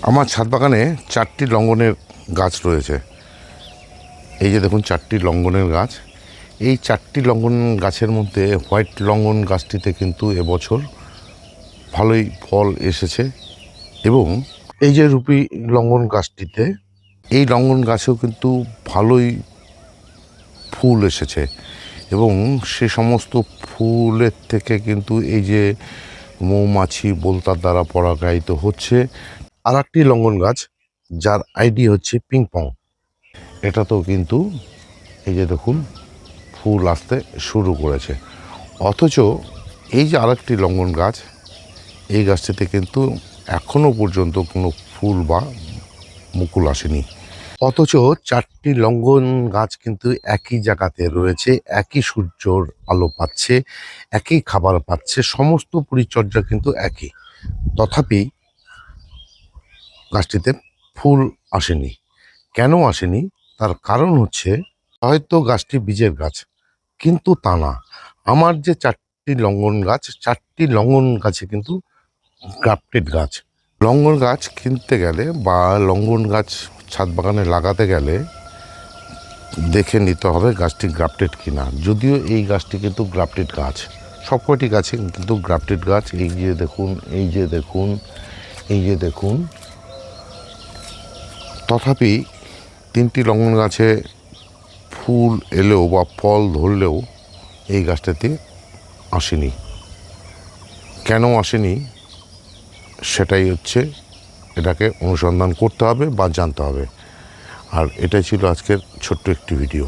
আমার ছাদ বাগানে 4টি লঙ্ঘনের গাছ রয়েছে। এই যে দেখুন 4টি লঙ্ঘনের গাছ। এই 4টি লঙ্ঘন গাছের মধ্যে হোয়াইট লঙ্ঘন গাছটিতে কিন্তু এবছর ভালোই ফল এসেছে এবং এই যে রুপি লঙ্ঘন গাছটিতে, এই লঙ্ঘন গাছেও কিন্তু ভালোই ফুল এসেছে এবং সে সমস্ত ফুলের থেকে কিন্তু এই যে মৌমাছি বোলতার দ্বারা পরাগায়িত হচ্ছে। আর একটি লঙ্ঘন গাছ যার আইডি হচ্ছে পিংপং, এটাতেও কিন্তু এই যে দেখুন ফুল আসতে শুরু করেছে। অথচ এই যে আরেকটি লঙ্ঘন গাছ, এই গাছটিতে কিন্তু এখনও পর্যন্ত কোনো ফুল বা মুকুল আসেনি। অথচ 4টি লঙ্ঘন গাছ কিন্তু একই জায়গাতে রয়েছে, একই সূর্যর আলো পাচ্ছে, একই খাবার পাচ্ছে, সমস্ত পরিচর্যা কিন্তু একই। তথাপি গাছটিতে ফুল আসেনি। কেন আসেনি তার কারণ হচ্ছে হয়তো গাছটি বীজের গাছ, কিন্তু তা না। আমার যে 4টি লঙ্ঘন গাছ, 4টি লঙ্ঘন গাছে কিন্তু গ্রাফটেড গাছ। লঙ্ঘন গাছ কিনতে গেলে বা লঙ্ঘন গাছ ছাদ বাগানে লাগাতে গেলে দেখে নিতে হবে গাছটি গ্রাফটেড কিনা। যদিও এই গাছটি কিন্তু গ্রাফটেড গাছ, সবকটি গাছে কিন্তু গ্রাফটেড গাছ। এই যে দেখুন, এই যে দেখুন, এই যে দেখুন। তথাপি 3টি লঙ্ঘন গাছে ফুল এলেও বা ফল ধরলেও এই গাছটাতে আসেনি। কেন আসেনি সেটাই হচ্ছে, এটাকে অনুসন্ধান করতে হবে বা জানতে হবে। আর এটাই ছিল আজকের ছোট্ট একটি ভিডিও।